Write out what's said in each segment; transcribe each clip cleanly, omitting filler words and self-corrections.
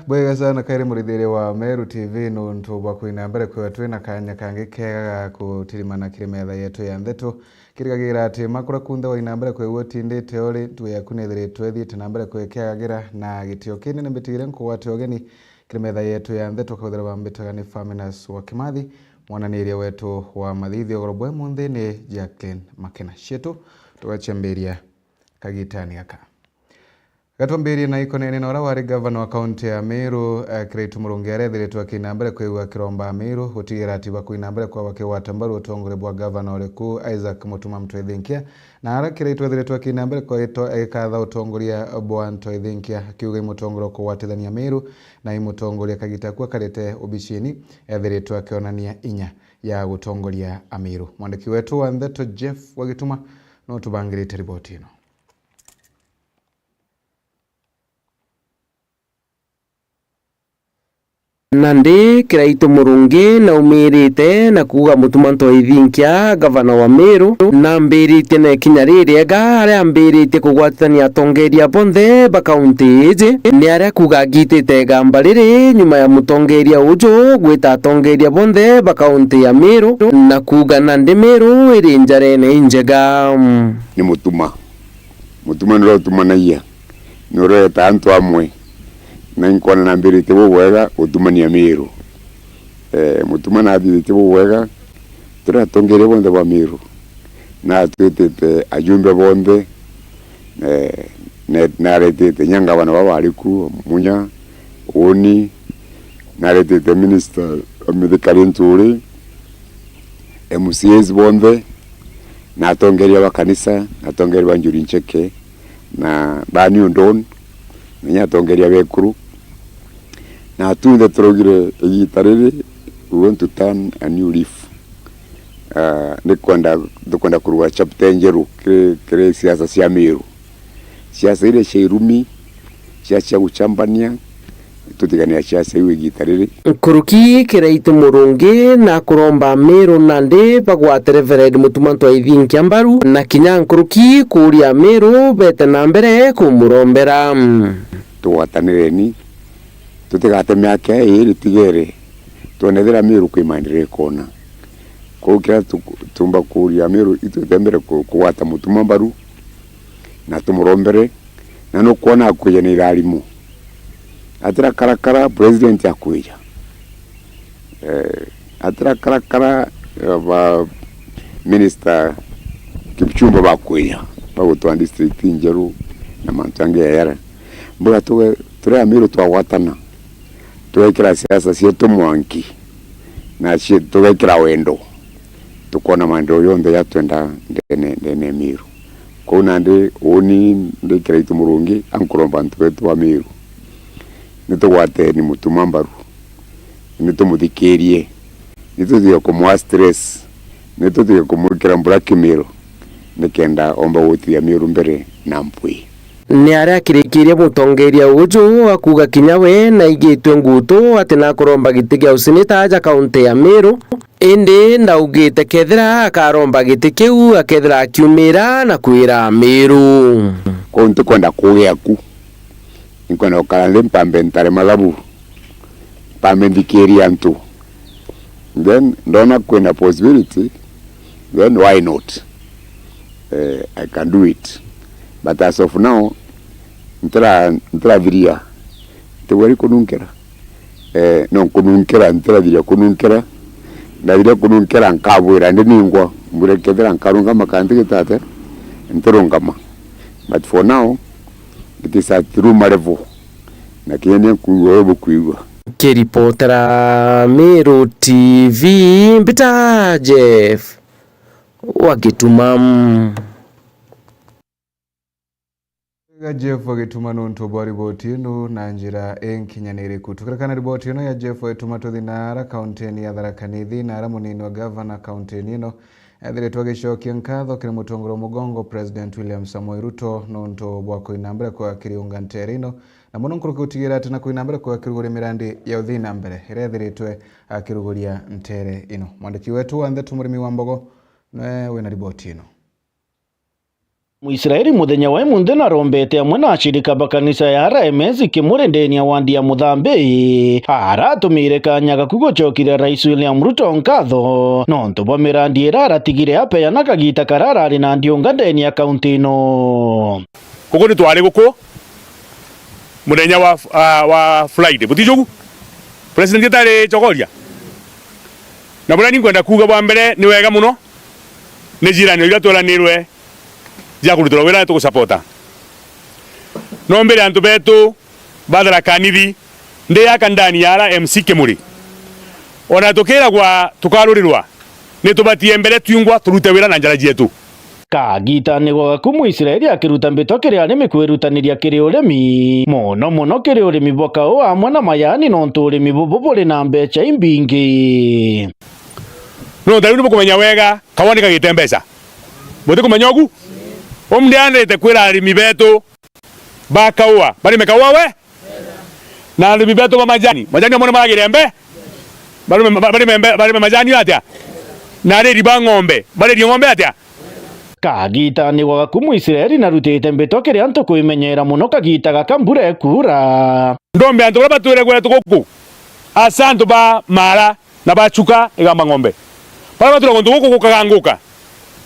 bwega sana kairi muridhire wa Meru TV nuntu bwa kuina mbere kwa twina kanya kangi kega kutirimana kirimetha yetu ya ndeto kirigagira ati makura kunda wa ina mbere kwa wotindite ori tuya kunethire twethiite na mbere kwa kegagira na gitio kinene mbitigire nkuwate ogeni kirimetha yetu ya ndeto kwa thera mbitaga ni Faminas wa Kimathi mwananiria wetu wa mathithio gorobwe munthi ni Jacqueline Makena shetu tugachemberia kagitani aka Gatumbiri na ikonene na wari governor wa county ya Meru Kiraitu Murungi arethiritwe akina mbere kwa kiromba Meru gutigira ati bakuina mbere kwa wake watambaru utongore bwa governor leku Isaac Mutuma Mtwethinkia na ara Kiraitu arethiritwe akina mbere kwa ikatha utongoria bwa Mtwethinkia kiuga imutongoro kwa watithania Meru na imutongoria kagitakwa karete ubishini arethiritwe akionania inya ya gutongoria Meru. Mwandiki wetu wa Ndeto Jeff Wagituma no tubangirite ripoti ino. Nandi Kiraitu Murungi na umirite na kuga Mutuma Mtwethinkia gavana wa Meru na mbirite na kinya ririega aria mbirite kugwatania atongeria bonthe ba kaunti iji ni aria kuga ngitite gamba riri nyuma ya mutongeria uju gwita atongeria bonthe ba kaunti ya Meru na kuga Nandi Meru iri njarene njega ni Mutuma niro tumanagia niro tantu amwe na inkona na mbirite wega utumania Meru Mutuma na mbirite wega turatongeria bonthe ba Meru na twitite ajumbe bonthe na retete nyanga bana babariku munya oni na retete minister amedikari nturi MCAs bonthe na tongeria ba kanisa na tongeria ba njuri ncheke na bani undon nya tongeria bekuru na tunde trogire yitarere we want to turn a new leaf nikwenda kuruwa chapter njeru kire siasa cia Meru siasa ile sheirumi siasa guchambania tutigania siasa iwe gitarere Kuruki Kiraitu Murungi na kuromba Meru Nandi bagwate Reverend Mutuma Mtwethinkia mbaru na kinya nkuruki kuria Meru bete na mbere kumurombera tuwatanireni tutigate miaka iri tigere tuonethera Meru kwimandire kona kukira tumba kuria Meru itutembere kuwata Mutuma mbaru na tumurombere na no kuona akuya ni rarimu atira karakara president akuya atira karakara ba minister Kipchumba bakuya bagutwa district njeru na mantange yara mbura ture Meru twawatana tuwekira siasa sietu mwanki na tuwekira wendo tukona mando yonthe yatwenda ndene Meru kuna ndi oni ndi Kiraitu Murungi ankuromba ntuwetu wa Meru nitugwate ni Mutuma mbaru nitumuthikirie nituthie kumwa stress nituthie kumwikira blackmail nikenda omba guthia Meru mbere na mpwi ni aria kirikirie mutongeria uju akuga kinya we na igitwe ngutu ati na kuromba giti gia useneta aja kaunti ya Meru indi ndaugite kethira akaromba giti kiu akethira akiumira na kwira Meru kontu kwenda kugiaku inkona okala mpambe ntare malabu pambe ndikiria ntu then ndona kwenda possibility then why not I can do it. But as of now, ntera viria te wari kununkera no kununkera ntera viria kununkera na viria kununkera nkabwira ndi ningwa mbure kethera nkarunga makanti gitate nterungama but for now it is at room level na kiene kuiwa kuiwa kiripotera Meru TV mbita Jeff Wagituma Jeff Wagituma nuntu bwa riboti ino na njira enkinyanire kutukirakana riboti ino ya Jeff Wagituma tuthinara kaunti ya Tharaka Nithi na ara munini wa governor kaunti ino ethiritwe agicokia nkatho kiri mutongoro mugongo President William Samoei Ruto nuntu bwa kuina mbere kwa kiriunga ntere ino na muno nkuruki utigira ati na kuina mbere kwa kiruguri mirandi ya uthina mbere irethiritwe akiruguria ntere ino. Mwandiki wetu wa Ndeto Murimi wa Mbogo we wina riboti ino. Muisraeli muthenya wa munthi na rombete amwe na ashirika ba kanisa ya RMS kimure ndeni ya wandi ya Muthambi aratumire kanya gakugochokire Rais William Ruto nkatho nontu bwa mirandi iratigire apeana kagita kararari na ndionga ndeni ya kaunti ino kuko ni twari guko muthenya wa Friday butijogu president gitari chogoria na bura ninkwenda kuga bwa mbere ni wega muno ni jirani ira twaranirwe ya kurutura wera tukusapota no mbere antu betu badala kanithi ndi yaka ndani ya RMC Kimuri ona tukira gwa tukarurirwa ni tubatie mbere tuyungwa turute wera na njara jetu kagita ni gwa kumu Israeli akiruta mbito kiri arimi kwirutaniria kiri urimi muno kiri urimi boka o amwe na mayani nontu urimi buburi na mbecha imbingi no ndari ni kumenya wega kawani kagite mbeca bote kumenya ogu omdianete kwira arimi betu bakaua bari mekaua we na arimi betu ba majani amone magire mbe bari majani atia na ri ba ng'ombe bari ri ng'ombe atia kagita ni gwa kumu Israeli na rutite mbito kiri antu kuimenyera muno kagita gakambure kura ndombe antu baba tuire gwetu guku asantu ba mara na bachuka igamba ng'ombe baba tuire guku kukaganguka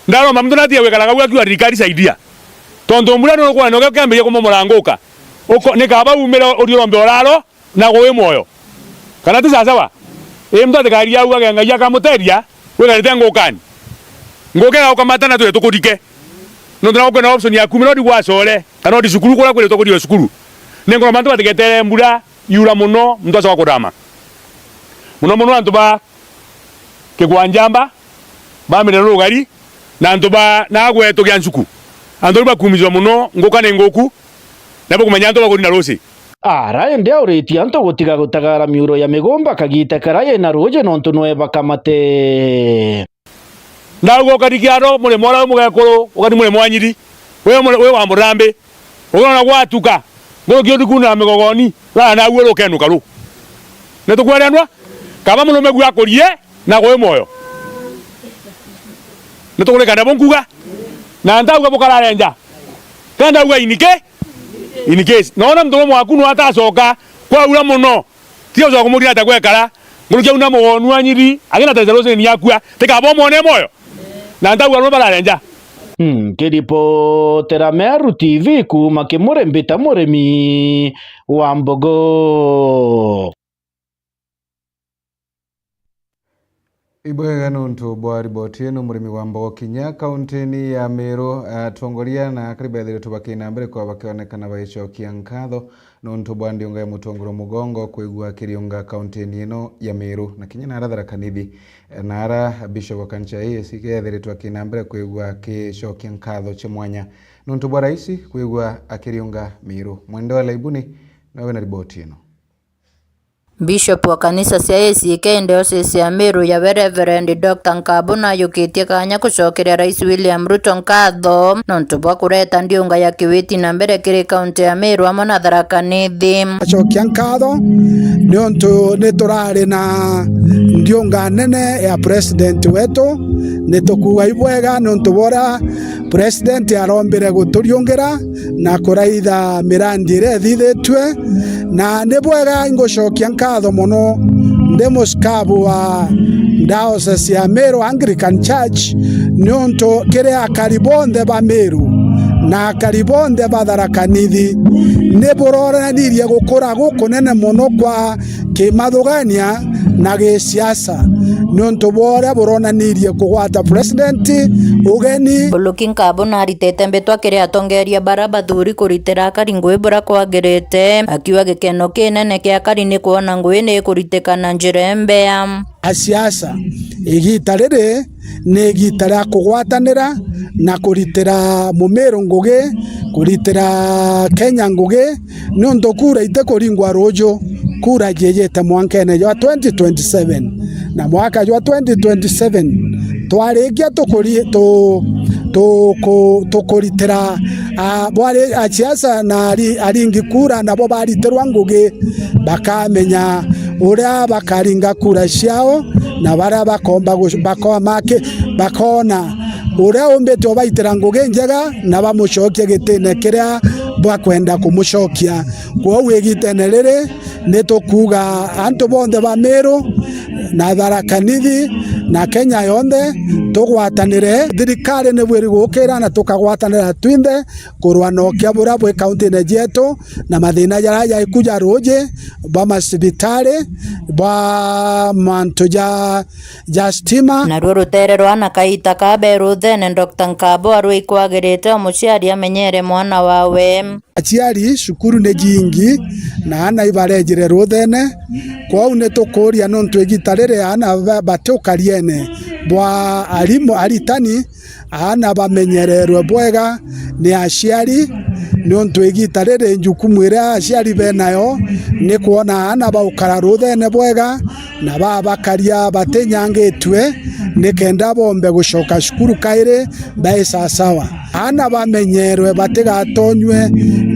ndaro mamdu natia wekaraga gwa rikari saidia tondo mbura no kwa no gakambye ko moranguka uko ne kaba umira uriombe oraro na gowe moyo kana tu sawa emda de garia uga ngaya kamuteria wegarite ngokani ngokera ukamata tu tukurike no ndana ko na option ya 10 no di gwasore kana di sukuru kula kule tokuri sukuru nengo mantu bategetere mbura yura muno mtu asa kodama muno antu ba ke gwanjamba ba mire rugari na antu ba na gweto gya nsuku antu ba kumizwa muno ngokane ngoku nabo kumenya antu bakuri na rosi ende auriti antu gutiga gutagara miuro ya migomba kagita karaye na roje nontu noe bakamate ndago kadikiaro mure mora mugekoro ukati mure mwanyiri we wa murambe ugona gwatuka ngokyo dikuna migogoni la na gwero kenuka ru netukwerenwa kaba muno megu akorie na goe moyo netukure kana bonkuga na ndauga bukararenja kanda uga inike nona mtu mwaku no atacoka kwa ura muno tio zo kumuri atakwekara ngurukya una muwonu anyiri agina tazarose ni yakua tekabo mone moyo na ndauga no bararenja kiripo Meru TV kuma Kimure mbita muremi wa Mbogo ibwega nuntu bwa riboti ino murimi wa Mbogo kinya kauntini ya Meru tongoria na karibethire tubakina mbere kwa bakionekana baicokia nkatho nuntu bwa ndionga ya mutongoro mugongo kwigua kiriunga kauntini ino ya Meru na kinya narathara kanithi nara bishop wa kancha hii sikethire twakina mbere kwigua kicokia nkatho cha mwanya nuntu bwa raisi kwigua akiriunga Meru mwendo wa laibuni nawe na riboti ino. Bishop wa kanisa cia ACK Diocese ya Meru ya Reverend Dr. Nkabuna yukitie kanya kucokeria Rais William Ruto nkatho nontu bwa kureta ndiunga ya kiwiti na mbere kiri kaunti ya Meru amwe na Tharaka Nithi acokia nkatho niontu niturari na ndiunga nene ya president wetu nitukuga ibwega nontu bora president arombire guturiungira na kuraitha mirandi ire thithitwe na nibwega ingucokia nkatho muno ndi muskabu wa Diocese ya Meru Anglican Church niontu kiri akari bonthe ba Meru na akari bonthe ba Tharaka Nithi niburoranirie gukura gukunene muno kwa kimathugania na gisiasa nontu bora buronanirie kugwata president ugeni Luki Nkabuna aritete mbitwa kiri atongeria bara bathuri kuritira akari ngui bura kwagirite akiwa gikeno kinene kia akari ni kuona ngui ni kuritikana njira mbea asiasa igita riri ni igita ria kugwatanira na kuritira Mumeru ngugi kuritira Kenya ngugi nontu kura ite kuringwa ruju kura jejete mwankene jwa 2027 na mwaka jwa 2027 twarikia tukuritira bwari aciasa na aringi kura nabo baritirwa ngugi bakamenya uria bakaringa kura ciao na baria bakona uria umbite obaitira ngugi njega na bamucokia gitine kiria bakwenda kumucokia kwa wigitene riri nitukuga antu bonthe ba Meru na Tharaka Nithi na Kenya yonthe tugwatanire thirikari ni bwiri gukira na tukagwatanira twinthe kurwa nokia bura bwe county ne jetu na mathina jara ya ikuja roje ba masibitari ba mantu ja stima na rurutererwa na kaita ka Beru thene Dr. Nkabo arui kwagirite omuciari amenyere mwana wawe aciari cukuru ni jingi na ana ibarejire ruthene kwa une tukuria no ntwegitarire ana batukariene bwa alimu aritani ana bamenyererwe bwega ni aciari no ntwegitarire njukumu ira aciari benayo ni kuona ana baukara ruthene bwega na babakaria batenyangitwe nikenda bombe gucoka cukuru kaire bae sawa ana bamenyerwe batigatonywe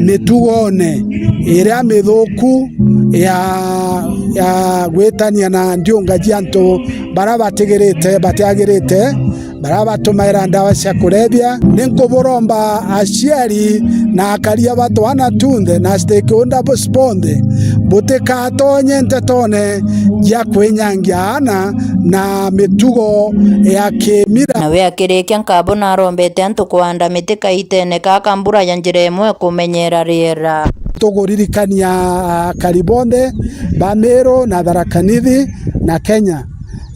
mitugone iria mithuku ya gwitania na ndiunga jianto bara batiagirite bara batumaira ndawa cia kurebia ninkuburomba aciari na akaria batwana tunthe na stakeholder sponde butikatonye ntetone ya kwenyangia ana na mitugo ya kimira nawe akirikia Nkabo na arombete antu kuanda miti kaitene kaka mbura ya njira imwe kumenyera riera tuguririkania karibonde ba Meru na Tharaka Nithi na Kenya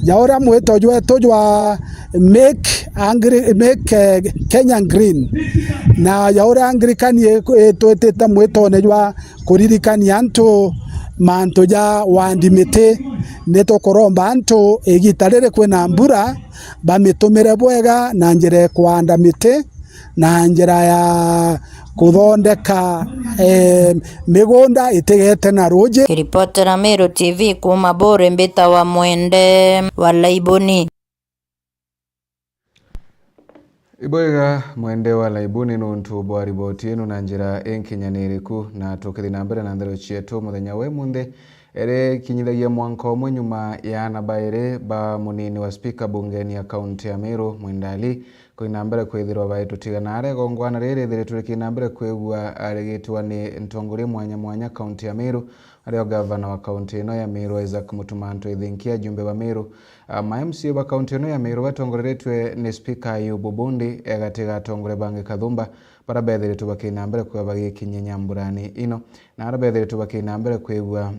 yaora mweto jwa make Kenya green na yaora anglikanie tweteta mweto ne jwa kuririkania antu manto ja wandimite neto koromba antu egitarere kwena mbura bamitumire bwega na njire kwanda mite na njira ya kuthondeka migunda itigete na roje. Kiripotera Meru TV kuma Bore Mbita wa Mwende wa Laiboni. Iboiga Mwende wa Laiboni nuntu bwa riboti ino na njira enkinyaniriku na tukithi na mbere na ndero cietu muthenya we munthe ere kinyithagia mwanka umwe nyuma ya nabaire ba munini wa speaker bungeni ya kaunti ya Meru Mwendali kuina mbere kwithirwa baitutigana are gongwana riri thiritwe kina mbere kwegua aregitwa ni ntongoria mwanya kaunti ya Meru ario gavana wa kaunti ino ya Meru Isaac Mutumanto ithinkia jumbe wa Meru MCA ba kaunti ino ya Meru batongoretwe ni speaker Ayubu Bundi egatiga tongore bange Kathumba para bethiritwe bakina mbere kwa bagikinya nyamburani ino na ara bethiritwe bakina mbere kwegua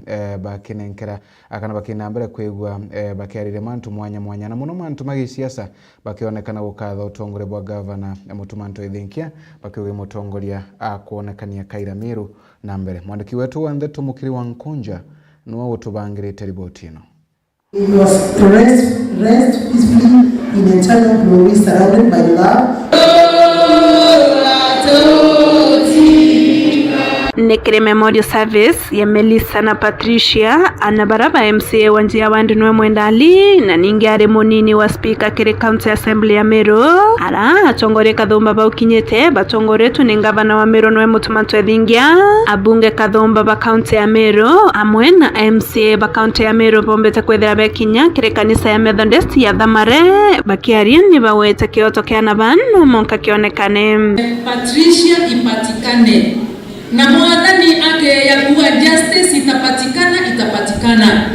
bakinenkera akana bakina mbere kwegua bakiarire mantu mwanya na muno mantu magi siasa bakionekana gukatha utongore bwa gavana Mutumanto ithinkia bakiuga mutongoria akuonekania kaira Meru na mbere mwandiki wetu wa Ndeto Mukiri wa Nkonja nuo utubangirite riboti ino. He was to rest peacefully in eternal glory, surrounded by love. Nekere Memorial Service ya Melissa na Patricia anabaraba MCA wa njia wandi nwe Mwendali na ningi are munini wa speaker kire county assembly ya Meru ara atongore Kathumba baukinyete batongoretu ni gavana wa Meru nwe Mutumanto ethingia abunge Kathumba ba county ya Meru amwe na MCA ba county ya Meru bombete kwethera bekinya kire kanisa ya Methodist ya Thamare bakiaria ni bawete kioto kia nabanu monka kionekane Patricia ipatikane na mwadhani ake ya kuwa justice itapatikana.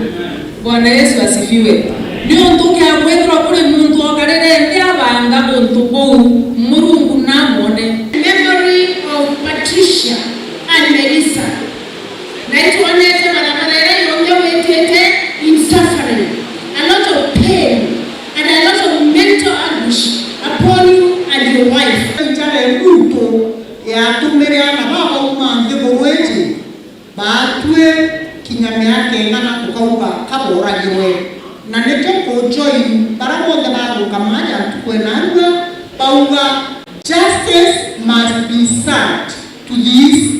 Bwana Yesu asifiwe. Ndio ntuke akwethro kule muntu okarere ndia banga buntu bou murungu namone. Memory of Patricia and Melissa. Naitwanete barabarere yonge wetete in suffering. A lot of pain and a lot of mental anguish upon you and your wife. Itare mtu ya tumerea na baba umande borweji batwe kinyame yake ngana kukauka kaboragirwe na netoko join baramonde baru kamaja tukwe nandwa bauga justice must be served to these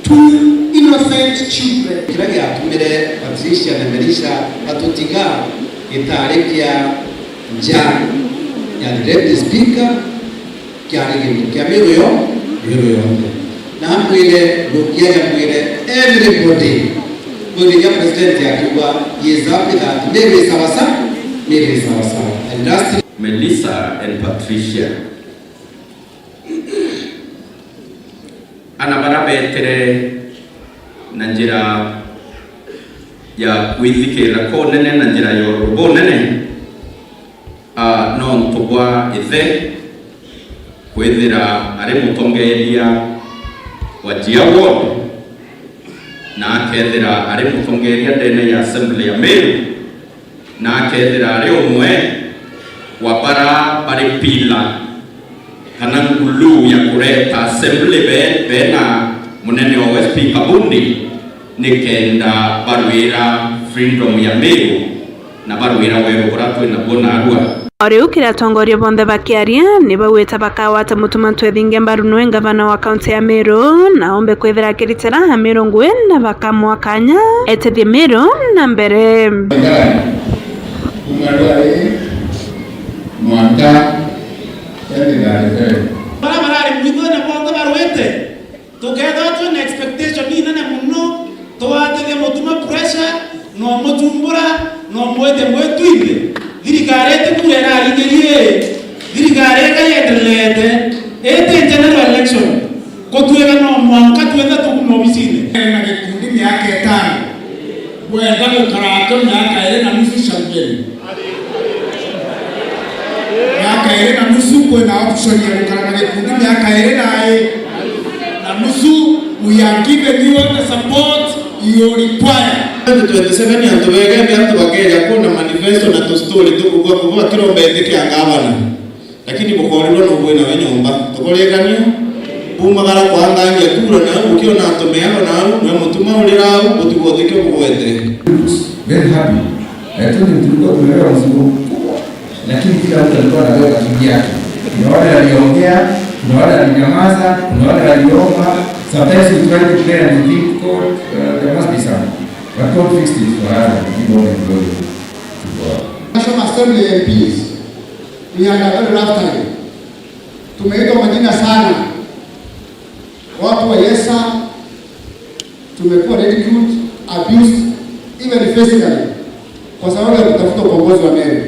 two innocent children. Kiragi atumire Patricia na Melissa batutiga itarekia njani ya deputy speaker kia Meru yo na mwile lukia mwile everybody mwile ya president ya Cuba is happy that maybe sawasa and lastly Melissa and Patricia anabarabetere na njira ya kwithikira ko nene na njira ya rubo nene no ntubwa ithe kwithira ari mutongeria wa Ward na akethira ari mutongeria ndene ya Assembly ya Meru na akethira ari umwe wa bara pari pila kana ngulu ya kureta Assembly bena munene wa West Kabundi nikenda barwira freedom ya Meru na barwira weru kuratu na bona arua Oriu kiratongoria bonthe bakiaria ni bawita bakawata mutumantu ethinge mbaru nwe gavana wa kaunti ya Meru na ombe kwithira kiritira Meru ngwe na bakamwa kanya etethie Meru na mbere mwanta endinare barabara mwigo na bongo barwete together to an expectation ni nane muno toatele mutuma pressure no mutumbura no mwete mwetwinde dirigarete kurera igerie dirigareka yetelete general election kotuega no mwanka tuenda tukumobisine na kikundi miaka 5 kwenda gukarato miaka 2 na nusu shambeni miaka 2 na nusu kwenda option ya gukara na kikundi miaka 2 na nusu we are given you the support you require 27 yantubege byantu bageya kuna manifesto na to story tukugwa kuba kirombete kya ngabana lakini bukorero no bwena wenyomba tukoleganyo bumagara kwanganya kura na ukio na tomeano na mutuma ulirao utugoteke bugwete very happy tulikuwa tumeelewa mzunguko lakini kila mtu alikuwa anaweka kitu yake. Kuna wale waliongea, kuna wale walinyamaza, kuna wale waliomba. Sometimes we try to play and think God, there must be some. But God fixed it for us and keep on and going to God. National Assembly MPs, we had a very rough time. Tumeitwa majina sana. Watu wa Yesa, tumekuwa ridiculed, abused, even physically. Kwa sababu ya kutafuta uongozi wa Meru.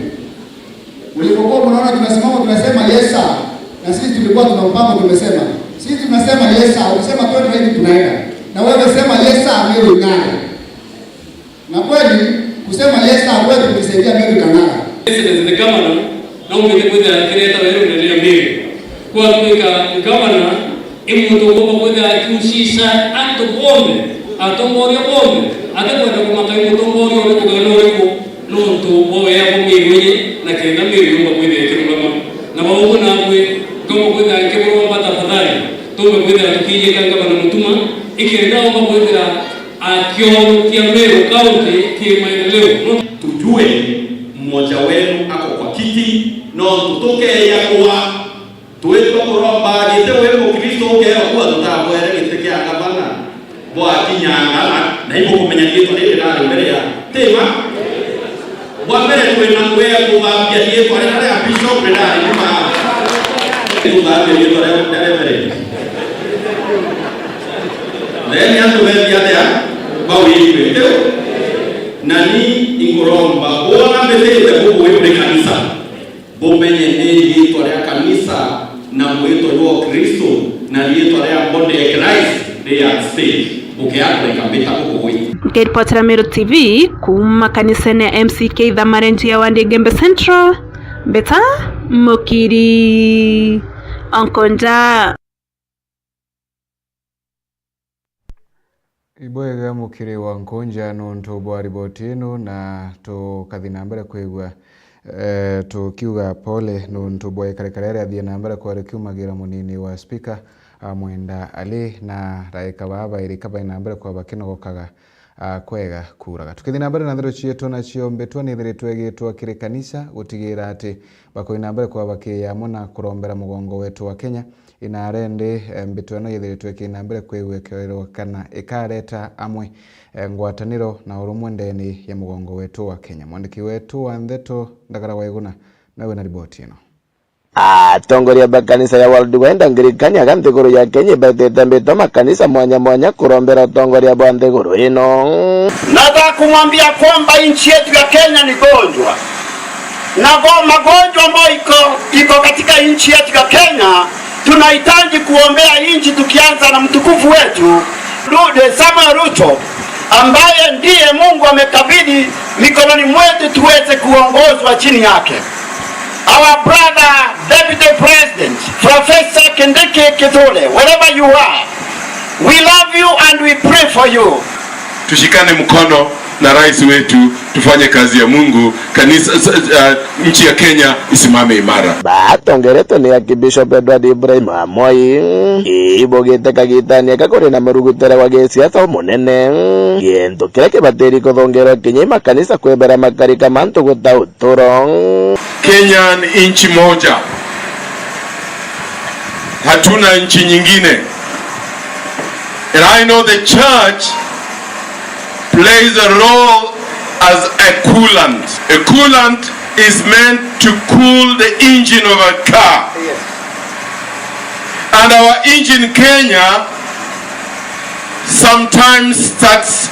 Ulipokuwa mnaona tunasimama tunasema Yesa, na sisi tulikuwa tuna mpango tumesema. Sisi tunasema Yesa, ukisema twende hivi tunaenda. Na wewe sema Yesa Meru ng'ara. Na kweli kusema Yesa wewe tulisaidia Meru ng'ara. Sisi ni kama na umeke kwenda kireta Meru ndio Meru. Kwa kuweka gavana imuto kwa kwenda kushisha anto bombe, atongoria bombe, atakwenda kumaka imutongoria ole kugalore ko nonto boya bombe na kenda Meru ngwa kwenda kiruma na bawo na kwe kama kwenda kebro bata fadhali to kwenda tukije kanga bana mutuma ikenda ngwa kwenda akio kia Meru kaunti kia maendeleo tujue mmoja wenu ako kwa kiti no tutoke yakuwa tuwetu kuromba gite wewe Kristo ukera kuwa tutabwere gite kia gavana bwa kinyanga na ibo kumenya kitu ile ndani mbele ya tema bwa mbele tuwe na kuya kubambia yetu ale ya bishop ndani kama tubambia yetu ale mbele ndani ya tuwe ya bawi yetu nani ingoromba bona mbele ya bubu wewe kanisa bomenye yetu ale kanisa na mweto wa Kristo na yetu ale bonde ya Christ ya state ukiapo ikambita huko wewe Kiripotera Meru TV kuma kanisani ya MCK Thamarenji ya Wandie Gembe Central Beta Mukiri Onkonja Iboega mukiri wa Nkonja nonto bwa riboti ino na tukathi na mbere kwigwa tukiuga pole nonto bwa ikarekarere athie na mbere kwa kiumagira munini wa speaker Mwenda Ali na raika baba irikaba ina mbere kwa bakinogokaga kwega kuraga tukithi na mbere na thero cietu na ciombetwa ni thero twegetwa kiri kanisa gutigira ati bako ina mbere kwa bakiya mona kurombera mugongo wetu wa Kenya ina rende mbetwa no yethire tweke ina mbere kwegwekerwo kana ikareta amwe ngwataniro na urumwe ndeni ya mugongo wetu wa Kenya mwandiki wetu wa Ndeto Ndagara Waiguna nawe na riboti ino Tongoria bakanisa ya World Wenda ngirikanya ganthiguru ya Kenya betete mbito makanisa mwanya kurombera tongoria bwa nthiguru ino. Nataka kumwambia kwamba nchi yetu ya Kenya ni gonjwa. Na magonjwa ambayo iko katika nchi yetu ya Kenya tunahitaji kuombea nchi, tukianza na mtukufu wetu Samuel Ruto ambaye ndiye Mungu amekabidhi mikononi mwetu tuweze kuongozwa chini yake. Our brother Deputy President Professor Kindiki Kithure, wherever you are, we love you and we pray for you. Tushikane mkono na rais wetu, tufanye kazi ya Mungu, kanisa nchi ya Kenya isimame imara. Batongereto ni akibishop Edward Ibrahim Moi ibogete kagitania kakore na marugutere wa gesiasa munene gento kile kibateri kodongero Kenya makanisa kwebera makarika manto gota utoro. Kenya ni nchi moja, hatuna nchi nyingine. And I know the church plays a role as a coolant. A coolant is meant to cool the engine of a car. Yes. And our engine Kenya sometimes starts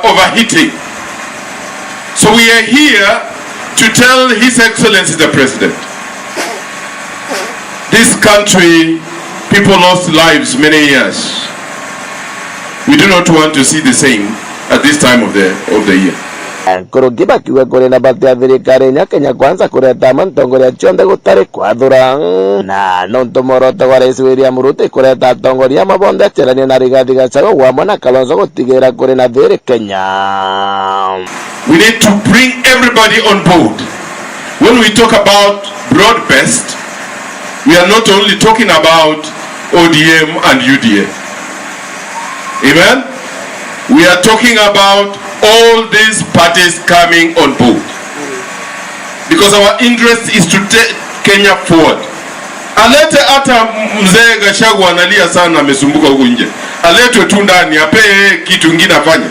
overheating. So we are here to tell His Excellency the President, this country, people lost lives many years. We do not want to see the same at this time of the year. Kurugiba kiwe kore na bati ya thirikari nya Kenya kwanza kureta mantongoria chonde gutari kwathura na nonto moroto wa Rais William Ruto kureta atongoria mabonde cherani na Rigathi Gachagua wamwe na Kalonzo gutigira kore na thiri Kenya. We need to bring everybody on board. When we talk about broad-based, we are not only talking about ODM and UDA. Amen? We are talking about all these parties coming on board, because our interest is to take Kenya forward. Alete hata mzee Gachagua analia sana, amesumbuka huko nje, aletwe tu ndani apewe kitu kingine afanye.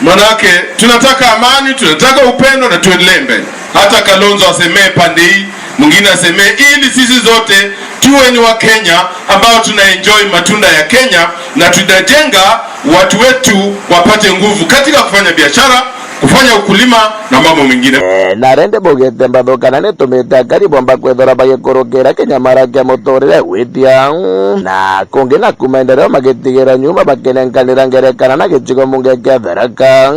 Manake tunataka amani, tunataka upendo na tuendelee mbele. Hata Kalonzo asemee pande hii, mwingine asemee, ili sisi zote tuwe ni wa Kenya ambao tunaenjoy matunda ya Kenya na tunajenga watu wetu wapate nguvu katika kufanya biashara, kufanya ukulima na mambo mengine. Na rende bogete mbadokana ne tumeta karibu ambakwethora bagekorokera Kenya marake motorere witia na kongena kumaendeleo magetigira nyuma bakenenkanira ngerekana na gichigo munge kya Tharaka.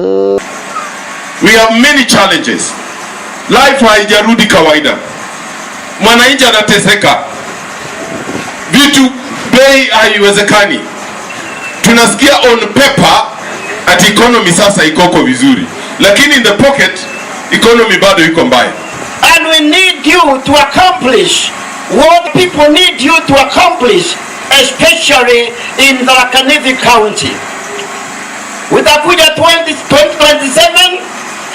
We have many challenges. Life haijarudi kawaida. Mwananchi anateseka. Vitu bei haiwezekani. Tunasikia on paper at economy sasa ikoko vizuri, lakini in the pocket economy bado iko mbaya. And we need you to accomplish what people need you to accomplish, especially in Tharaka Nithi County. Witakuja 2027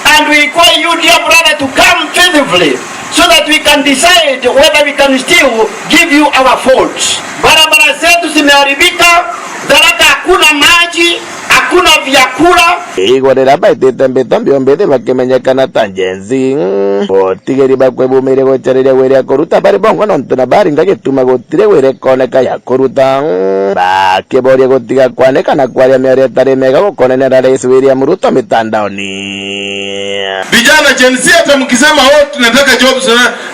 and we require you, dear brother, to come physically so that we can decide whether we can still give you our votes. Barabara zetu zimeharibika, Tharaka hakuna maji, hakuna vyakula. Igorera baitete mbetambio mbethe bakimenyekana tanjenzi otigeri bakwebumire gochereria were koruta bari bongo nontuna bari ngagituma gotire were koneka ya koruta bakiboria gotiga kwaneka na kwaria miaria tare mega gokonenera Rais William Ruto mitandaoni. Vijana Gen Z hata mkisema tunataka jobs,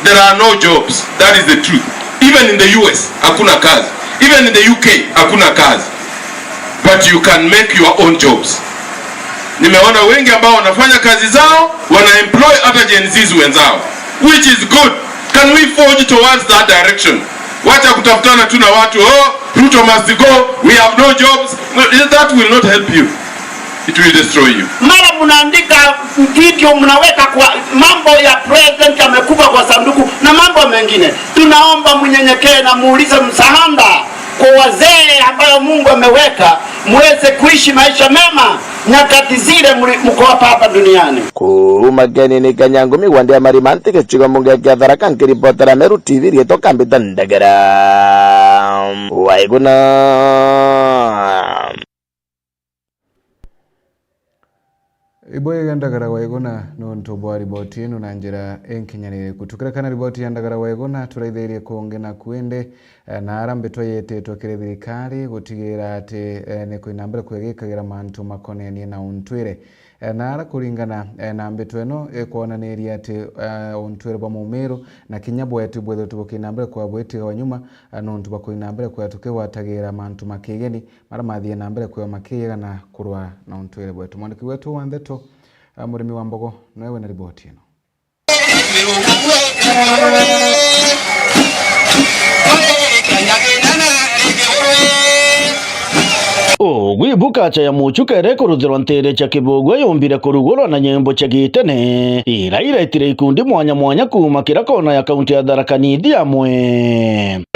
there are no jobs. That is the truth. Even in the US hakuna kazi, even in the UK hakuna kazi, but you can make your own jobs. Nimeona wengi ambao wanafanya kazi zao wana employ other Gen Zs wenzao, which is good. Can we forge towards that direction? Wacha kutafutana tu na watu, Ruto must go, we have no jobs. That will not help you. It will destroy you. Mara mnaandika video mnaweka kwa mambo ya president amekufa kwa sanduku na mambo mengine. Tunaomba mnyenyekee na muulize msaada kwa wazee ambayo Mungu ameweka muweze kuishi maisha mema nyakati zile mko hapa duniani. Kumageni ni Kanyangu migwandia marimanti kichigo munge kya Tharaka nkiripotera Meru TV rietoka mbita ndagera waiguna. Iboye ndagara waiguna nonto bwa riboti ino na njira enkinyanire kutukira kana riboti ya ndagara waiguna turaithirie kuongena kuende na arambe toyete tokere thirikari gutigira ati ni kuinambira kwegikagira mantu makonenie na untwire na kuringana na mbeto eno kuonaniria ati ontwere bwa Mumiru na kinyabwa yetu bwetho tubukina mbere kwa bwetiga wanyuma nontu bakuina mbere kwa tukiwatagira mantu makigeni mara mathie na mbere kwa makiga na kurwa na ontwere bwetu mwandiki wetu wa Ndeto Murimi wa Mbogo nawe na ripoti eno. Gwibuka cha ya muchuka ere kuruthirwa ntere cha Kibugwe yombire kurugurwa na nyembo cha gitene ira iretire ikundi mwanya mwanya kuma kira kona ya kaunti ya Tharaka Nithi amwe.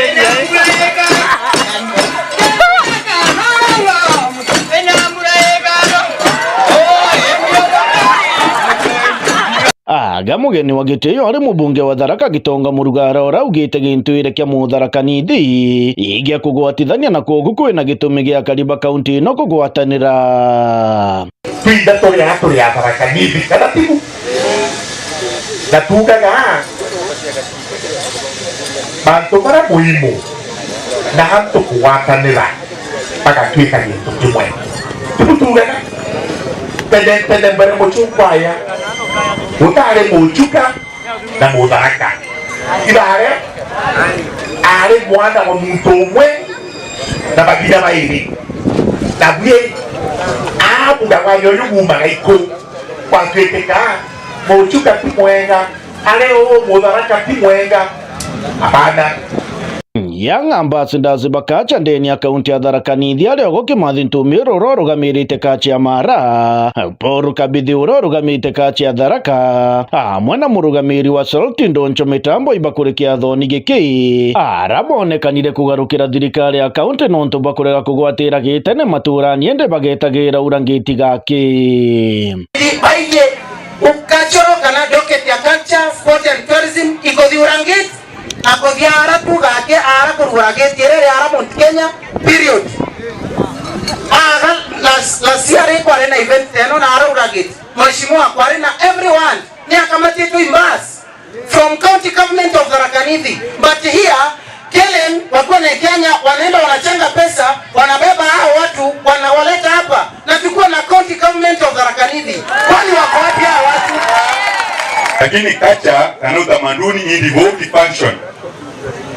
Mugeni wa gitio ari mubunge wa Tharaka Gitonga Murugara uraugite gintuire kia Tharaka Nithi igia kugwatithania na kogu kwina gitumi gia kariba kaunti ino kugwatanira twinda turi ya Tharaka Nithi kana tibu na tugaga bantu bara muhimu na hantu kugwatanira paka twika gintu kimwe tugaga tende mbere muchukwaya utare muchuka na Tharaka ibare ari mwana wa muntu umwe na bagira bairi na bwe abuga kwa yoyuguma gaiko kwa tweteka muchuka timwenga ale Tharaka timwenga apana. Young ambassadors bakacha ndeni ya kaunti ya Tharaka Nithi ariogo Kimathi Ntumiro urorugamirite kachi ya Mara Paul Kabithi urorugamirite kachi ya Tharaka hamwe na murugamiri wa Salti Ndoncho mitambo ibakurikia thoni giki arabonekanire kugarukira thirikari ya kaunti nontu bakurega kugwatira gitene maturani ende bagetagira urangiti gaki baye ukachoro kana docket ya culture sport and tourism ikothi urangiti akodhiara tugake ara kururageti erere ara Mount Kenya period aga la siare kwa na event eno na ara urageti mheshimiwa kwa na everyone ni akamati tu imbas from county government of Tharaka Nithi but here Kellen wako na Kenya wanaenda wanachanga pesa wanabeba hao watu wanawaleta hapa na tuko na county government of Tharaka Nithi kwani wako wapi hao watu lakini kacha kana utamaduni ni devote function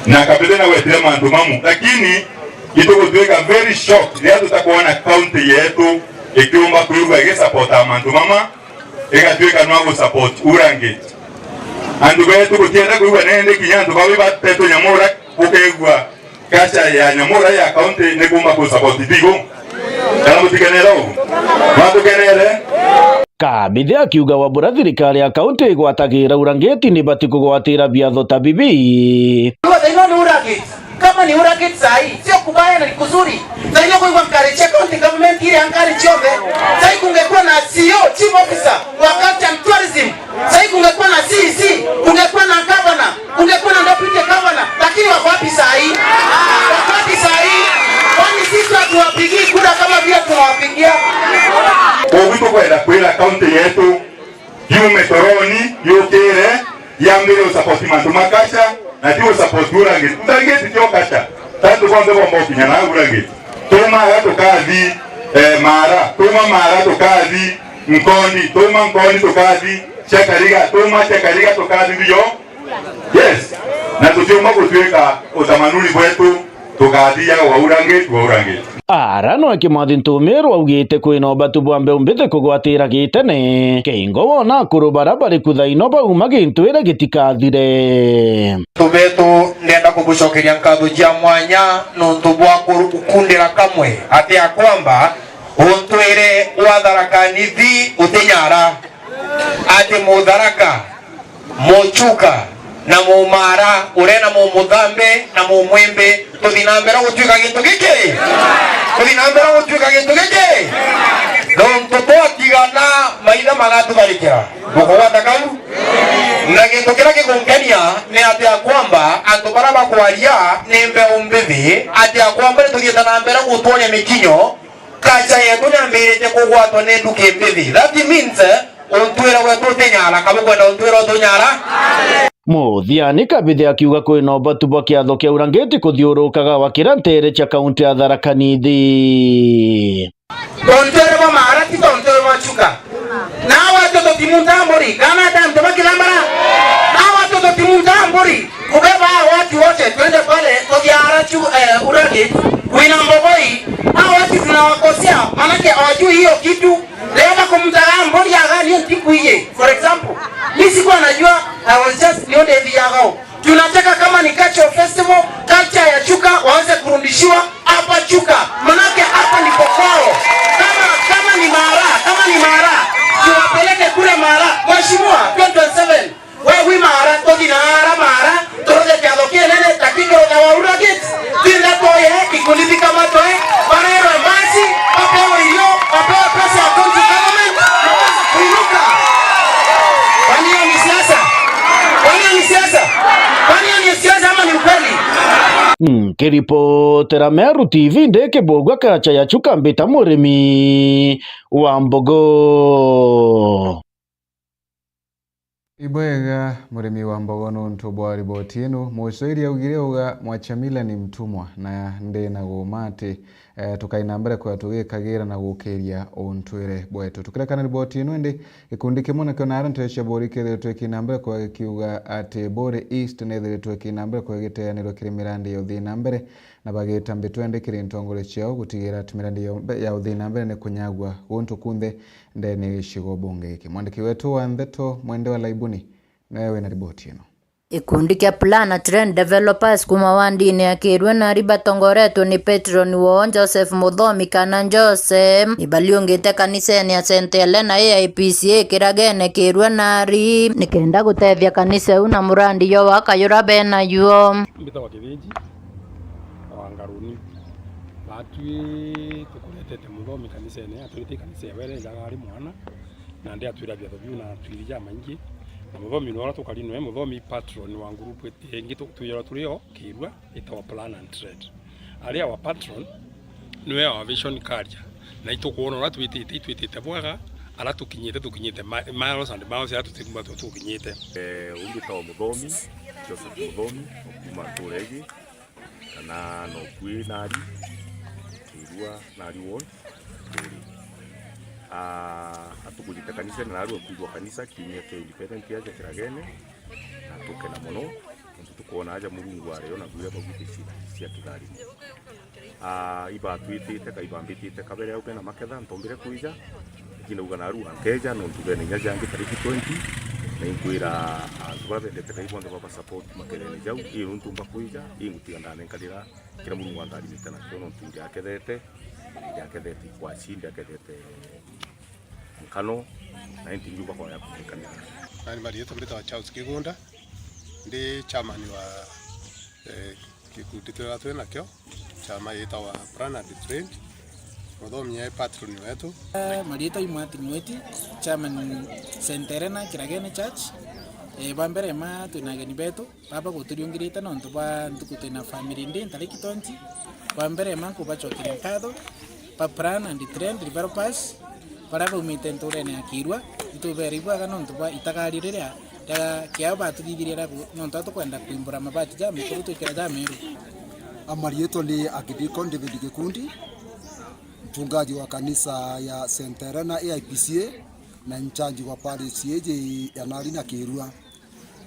na kabisa na wetele mantu mamu lakini kitoko tuweka very shocked ya tutakuona county yetu ikiomba kuiga ge support mantu mama eka tuweka nwango support urangeti andu betu kutienda kuiga nende kinyantu bawe bateto Nyamura ukegwa kacha ya Nyamura ya county ne kumba ku support bigo kana mutikenero matukenere Kabithi akiuga wabura thirikari ya kaunti igwatagira urangeti ni bati kugwatira biatho ta bibi kama ni urangeti sahi sio kubaya na kuzuri zaidi kwa mkariche county government ile ankari chove zaidi kungekuwa na CEO chief officer wa culture and tourism zaidi kungekuwa na CEC kungekuwa na governor kungekuwa na deputy governor lakini wako wapi sahi kwani sisi hatuwapigii kura kama vile tunawapigia Wito kwenda kwenda kaunti yetu yume toroni yokere yambire usapoti mantu makasha na tiwo support urangeti utangeti tyo kasha tatu kwanza kwa mbokinya na urangeti toma hato kazi Mara toma Mara to kazi Mkondi toma Mkondi to kazi Chakariga toma Chakariga to kazi ndio yes na tukiomba kutuweka utamaduni wetu tukathia wa urangeti Arano Kimathi Ntumiro augite kwina batu bwambe umbite kugwatira gitene keingo wona kurubara bari kuthaino bauma gintuire gitikathire tubetu ndenda kugucokeria nkatho jia mwanya nontu bwa kukundira kamwe ati ya kwamba untwire wa Tharaka Nithi utinyara ati Tharaka Muchuka na Mara urena Muthambe na Mwembe tuthinambera gutwika gintu giki tuthinambera gutwika gintu giki nontu twatigana maitha magatutharikira gukugwata kau na gintu kiria gikunkenia ni ati ya kwamba andu bara bakwaria ni mbeu mbithi ati ya kwamba nituthiite na mbere gutwonia mikinyo kacha yetu nyambirite kugwatwo ni nduki mbithi that means untwira wetu utinyara kama kwenda untwira utunyara Muthiani Kabithi akiuga kwina batu bwa kiatho kia urangeti kuthiurukaga wakira ntere cha kaunti ya Tharaka Nithi Tontwere wa Mara ti tontwere wa Chuka gate wina mbogoi hao watu tunawakosea manake hawajui hiyo kitu. Leo kumtaka mboni agani ntikuye for example mimi sikuwa najua, I was just nione viagao. Tunataka kama ni culture festival, culture ya Chuka waanze kurudishiwa hapa Chuka, manake hapa ni kwao. Kama ni mara tuwapeleke kule mara. Mheshimiwa 2027 wewe mara todinara mara toroje kiadokie nene takiko na waura gate tinda toye ikulithi kama toye barero basi apewe hiyo apewe pesa ya county government kuinuka. Kwani ni siasa? Kwani ni siasa ama ni ukweli? Kiripotera Meru TV ndeke bogwa kacha ya Chuka mbita murimi wa mbogo. Ibwega murimi wa mbogo nuntu bwa riboti ino mucoiri augire uga Mwachamila ni mtumwa na ndi na gumati tukaina mbere kwa tugikagira na gukiria ontwire bwetu tukirekana riboti ino ndi ikundi kimwe na kionara ntesha bori kire twekina mbere kwa kiuga ati Bore East nethere twekina mbere kwa giteaniro kiri mirandi ya uthina mbere na bagita mbitwende kiri ntongore ciao gutigira ati mirandi ya uthina mbere ne kunyagwa guntu kunthe ndene gicigo bunge giki. Mwandiki wetu wa Ndeto Mwende wa Laibuni nawe na riboti ino. Ikundi kia Plan Trend Developers kuma wandini ya Kirwe na riba tongoretu ni Petron wo Joseph Muthomi kana Joseph ibaliongete kaniseni ya St. Helena AIPCA Kiragene Kirwe nari nikenda gutethia kanisa una murandi yo wakayura bena yuo mbita wa kivinji wangaruni batwi tukuletete Muthomi kaniseni atwite kanisa ya wele jagari mwana na ndia twira bya biu na twirija maingi na Muthomi nora tukarinwe Muthomi patron wa group yengi tuyora tulio Kirwa itawa Plan and Trade aria wa patron niwe wa vision cardia na itukuona ora twitite bwaga ala tukinyite miles and miles ya tutikuma tukinyite ungita wa Muthomi Joseph Muthomi kuma turegi kana no kwi nari Kirwa nari won atukujita kanisa na nari okugwa kanisa kimya ke independent ya Kiragene na tukena mono tukuona aja Murungu areo na gwira bagute cia Kigali iba twitite kaibambitite kabere au kana maketha ntombire kuija kinauga na ruha nkeja no tugene nyaja yangi tariki 20 na inkwira tubabe ndete kaibonde baba support makelele jau iyo ntumba kuija ingutia ndane kadira kila mungu andali mitana no tunje akethete yakethete kwa shinde akethete mkano na intinjuba kwa yakukanira ani mali yetu kuleta Charles Kigunda ndi chairman wa kikundi twatu nakyo chama yetawa Plan and Trade Muthomi ya patron wetu mali yetu imwati mweti chairman St. Helena Kiragene Church bambere ma tunageni betu baba guturiongirite no ntuba ntukutena family ndi tariki 20 bambere ma kubachokira kado pa Plan and Trade Developers para kumite nturene akirwa itubere ibwaga no ntuba itagarireria daga kiao batugigirira no ntato kwenda kuimbura mabati ja mikuru tukira ja meru. Amari yetu ni Akidikon David Gikundi, mchungaji wa kanisa ya St. Helena AIPCA na mchanji wa parish yeje ya Narina Kirua.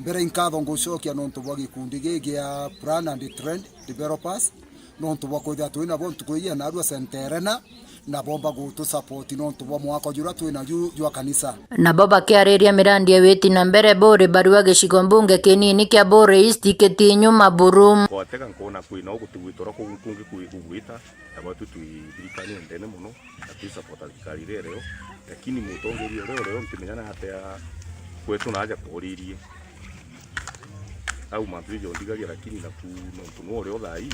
Mbere inkatho ngucokia no ntubwa gikundi gigi ya Plan and Trend Developers no ntubwa kwithia twina bo ntukuia na arua St. Helena na bomba gutu support no ntubwa mwako jura twina jua kanisa na boba kiariria mirandi ya weti na mbere Bore barua gicigo mbunge kinini kia Bore East kitinyu Maburum kwateka nkona kwina ogutugwitora ko kungi kuigwita abatu tuirikani ndene muno ati support alikarire leo lakini mutongerio leo mtimenyana atea kwetu na aja kuririe au mabvideo ndigagira lakini na kuno leo thai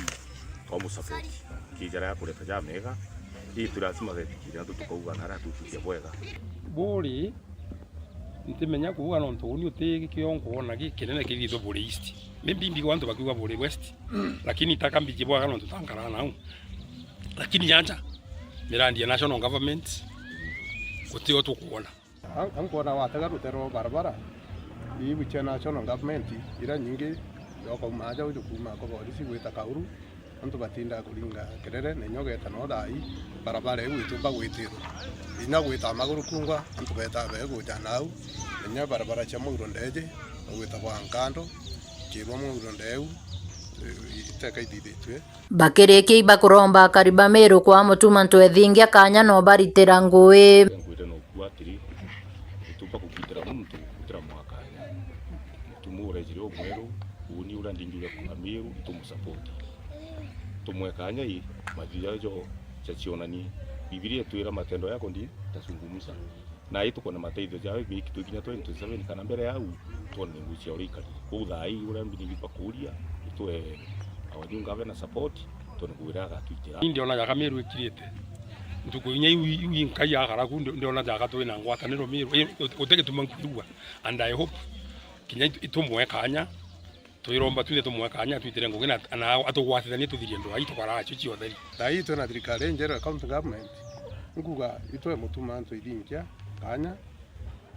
kwa support kijara ya kuleta jamega hii tulasima zetikira tukauga na ratu tukia bwega Bore ntimenya kuuga no ntuni uti kiongo na kinene kithitho Bore East mimbi wantu bakiuga Bore West lakini takambije bwaga no tutangara nao lakini yanja mirandi ya national government kutio tukuona ankuona watega rutero barabara hii wiche national government ira nyingi yoko maja ujukuma ko polisi gwita kauru antu batinda kuringa kerere ne nyogeta no dai barabara ewitu bagwitiro ina gwita maguru kungwa antu beta bego janau nya barabara cha muguro ndeje gwita kwa nkando kirwa muguro ndeu iteka ithithitwe bakiriki ibakuromba kariba Meru kwa mutuma ntwethingia kanya no baritira ngui ngwire no kuatiri tupa kukitira muntu kutira mwakanya tumure jiro mweru uni ura ndinjure kwa Meru tumusupport tumwekanya hii mathia jo chachionani Biblia tuira matendo yako ndi tasungumusa na hii tuko na mateithio jawe wiki tukinya 27 kana mbere yau tuone ngucia urikari uthai ura mbini bakuria itwe awajunga bena support tuone kuiraga twitira ndio na jaga Meru ikirite ntukuinya iwi nkai agaraku ndio na jaga twina ngwataniro Meru uteke tumankuwa and I hope kinya itumwe kanya twiromba twithe tumwe kanya twitire ngugina na atugwatithania tuthirie ndo ai tukaracho ciothe thai twina thirikari njera county government nguga itwe mutuma ntwe ithinkia kanya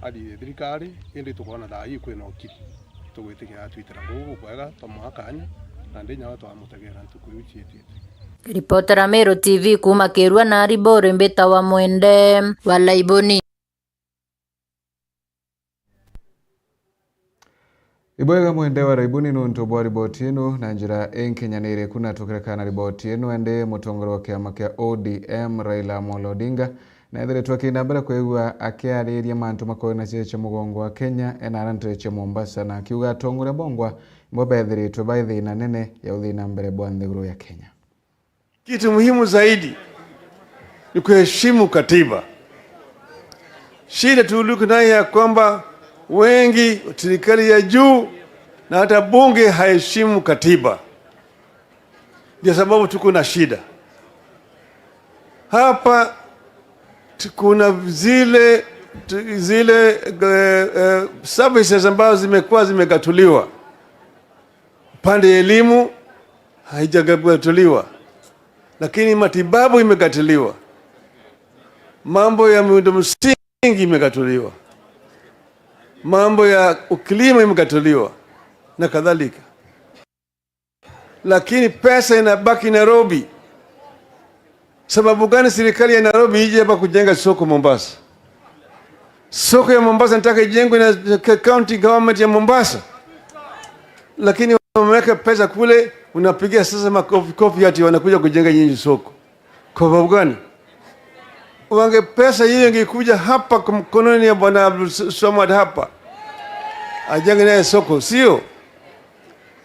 ali thirikari indi tukona thai kwina ukiri tugwitigira twitira ngugu kwega tumwa kanya na ndinya watu amutegera ntukuichitite. Ripotera Meru TV kuma Kirua na Ribore Mbeta wa Mwende wa Laiboni. Ibwega Mwende wa Laiboni nuntu bwa riboti ino na njira enkenyanire kuna tukirekana riboti ino ende mutongoro wa kiama kia ODM Raila Amolo Odinga na ethere twakinambere kwigua akiariria mantu makoina cheche mugongo wa Kenya enarantreche Mombasa na kiuga atongore bongwa mbobethiritwe by thina nene ya uthina mbere bwa nthiguru ya Kenya. Kitu muhimu zaidi ni kuheshimu katiba. Shida tuliko nayo ya kwamba wengi serikali ya juu na hata bunge haheshimu katiba. Ndio sababu tuko na shida. Hapa kuna zile services ambazo zimekuwa zimegatuliwa. Pande ya elimu haijagatuliwa, lakini matibabu imegatuliwa. Mambo ya miundo msingi imegatuliwa. Mambo ya ukilima imegatuliwa na kadhalika. Lakini pesa inabaki Nairobi. Sababu gani serikali ya Nairobi ije hapa kujenga soko Mombasa? Soko ya Mombasa nataka ijengwe na county government ya Mombasa. Lakini wameweka pesa kule, unapigia sasa makofi ati wanakuja kujenga nyinyi soko. Kwa sababu gani? Wange pesa hiyo ingekuja hapa kwa mkononi ya Bwana Abdul Swamad hapa. Ajenge naye soko, sio?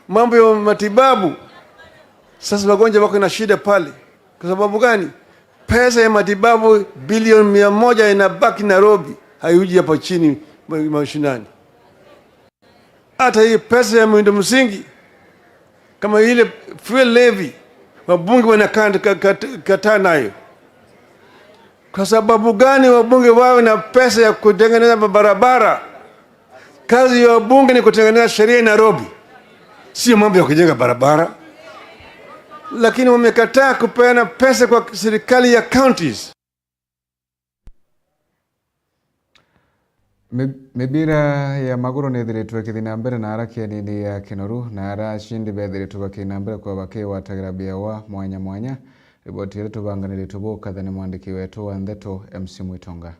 Mambo ya matibabu. Sasa wagonjwa wako na shida pale. Kwa sababu gani? Pesa ya matibabu bilioni 100 inabaki Nairobi, haiuji hapa chini mashinani. Hata hii pesa ya miundo msingi kama ile fuel levy wabunge wanakataa nayo. Kwa sababu gani wabunge wawe na pesa ya kutengeneza barabara? Kazi ya wabunge ni kutengeneza sheria Nairobi, sio mambo ya kujenga barabara. Lakini wamekataa kupeana pesa kwa serikali ya counties. Mibira ya maguru nethiritwe kithina mbere na arakia nini ya Kinoru na arashindi bethiritwe bakinambere kwa bake watagrabia wa mwanya mwanya. Riboti yetu banganire tuboka thani mwandiki wetu wa Ntheto MC Mwitonga.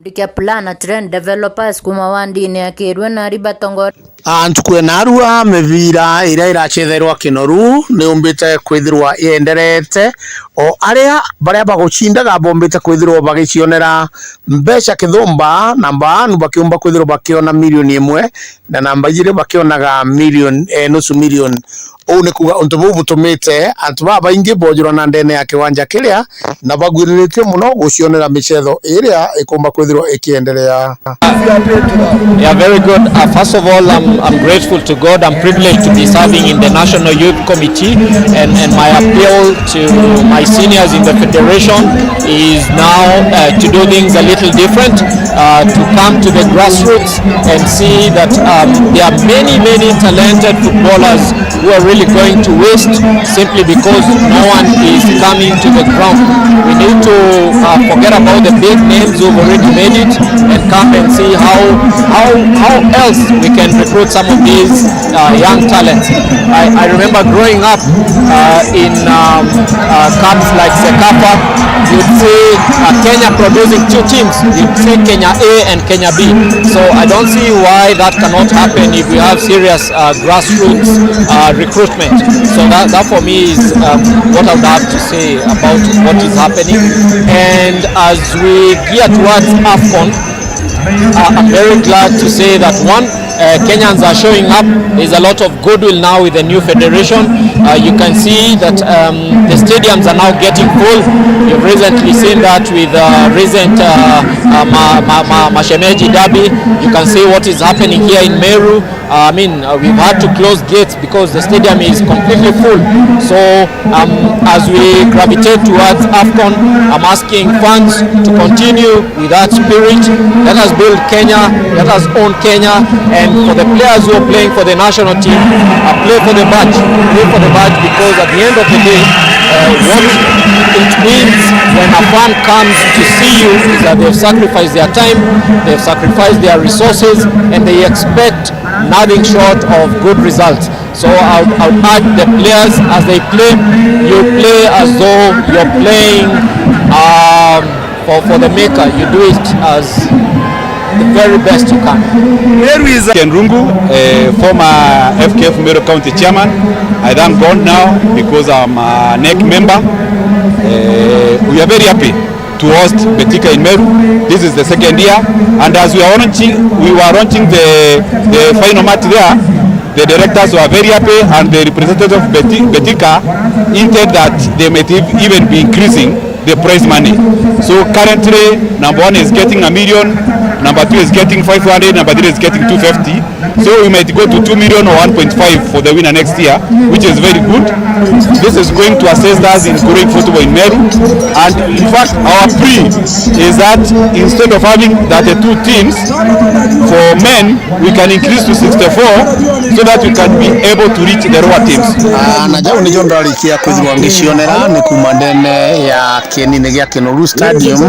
Dikia plana trend developers kuma wandini ya Kirua na Ribatongo. Antukwe narua mevira ira irachetherwa Kinoru ni umbite kwithirwa yenderete o aria baria bagucindaga bombite kwithirwa bagicionera mbeca kithumba namba anu bakiumba kwithirwa bakiona milioni 1 na namba jire bakionaga milioni nusu milioni o ne kuga onto butumite antu baba ingi bojura na ndene ya kiwanja kiria na bagwiriritwe muno gucionera michetho iria ikumba kwithirwa ikiendelea. Yeah, very good. First of all, I'm grateful to God. I'm privileged to be serving in the National Youth Committee, and my appeal to my seniors in the federation is now to do things a little different, to come to the grassroots and see that there are many talented footballers who are really going to waste simply because no one is coming to the ground. We need to forget about the big names who've already made it and come and see how else we can recruit some of these young talents. I remember growing up in camps like Sekafa, you'd see Kenya producing 2 teams. You'd see Kenya A and Kenya B. So I don't see why that cannot happen if we have serious grassroots recruitment. recruitment. So that for me is what I would have to say about what is happening. And as we gear towards AFCON, I'm very glad to say that Kenyans are showing up. There's a lot of goodwill now with the new federation. You can see that the stadiums are now getting full. You've recently seen that with recent Mashemeji Derby. You can see what is happening here in Meru. We've had to close gates because the stadium is completely full. So as we gravitate towards AFCON, I'm asking fans to continue with that spirit. Let us build Kenya, let us own Kenya, and for the players who are playing for the national team, play for the badge. Play for the badge, because at the end of the day, what it means when a fan comes to see you is that they've sacrificed their time, they've sacrificed their resources, and they expect nothing short of good results. So I would urge the players, as they play, you play as though you're playing for the maker. You do it as the very best you can. Here is Ken Rungu, former FKF Meru County Chairman. I thank God now because I'm a NEC member. We are very happy to host Betika in Meru. This is the second year, and as we were launching the final match there, the directors were very happy, and the representative of Betika hinted that they might even be increasing the prize money. So currently, number 1 is getting $1 million, number 2 is getting 500, number 3 is getting 250. So we might go to 2 million or 1.5 for the winner next year, which is very good. This is going to assist us in growing football in Meru. And in fact, our plea is that instead of having 32 teams, for men, we can increase to 64 so that we can be able to reach the lower teams. Na jao ni jonda likia kwithirwa ngicionera ni kuma ndene ya kienine gia Kinoru Stadium,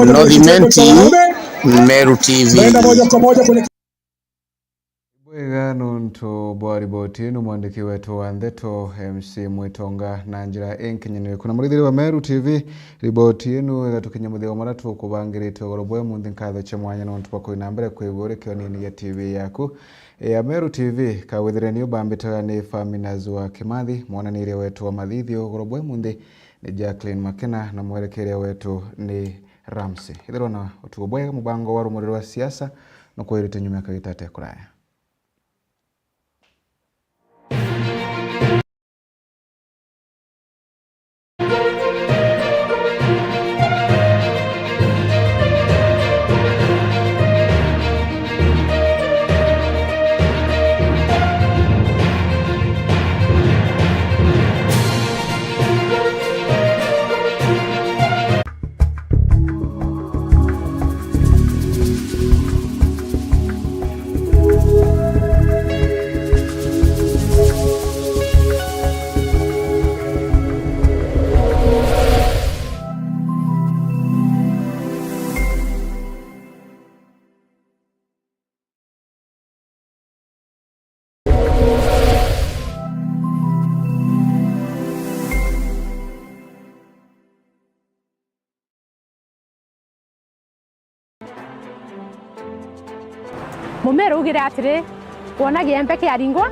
Northimenti, Meru TV. Bwega nuntu bwari botinu mwandiki wetu wa Ndeto MC Mwitonga na njira enkinyene kuna murithiri wa Meru TV riboti inu igatukinya muthego maratu kubangirite gorobwe mundi nkatho cha mwanya nuntu bako inambere kwigure kionini ya TV yaku ya Meru TV kawithire ni ubambitaga ni Famina's wa Kimathi mwananire wetu wa Mathithio gorobwe mundi ni Jacqueline Makena na mwerekeria wetu ni Ramsey ithirona utubwega mubango wa rumuriro wa siasa no kwirite nyuma kagitate kuraya. Mumeru ugire atiri wona giembe kiaringwa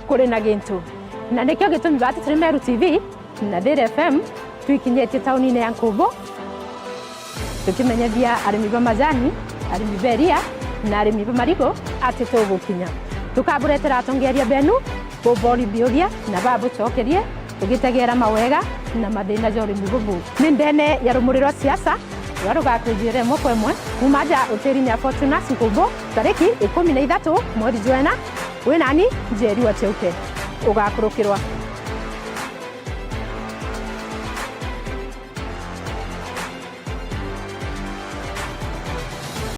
kuri na gintu na nikyo gitumi bati turi Meru TV na Dere FM twikinyetie tauni-ini ya Nkumbo tukimenyethia arimi ba majani arimi beria na arimi ba marigo ati tugukinya tukaburetera atongeria benu bobori bioria na babu chokerie tugitegera mawega na mathina jori mugubu ni ndene ya rumuriro siasa warugakujire mokwemwe kumaja utirinya Fortunas Nkumbo tariki 13 mwezi Jwana we nani Njeri wa Cheuke ugakurukirwa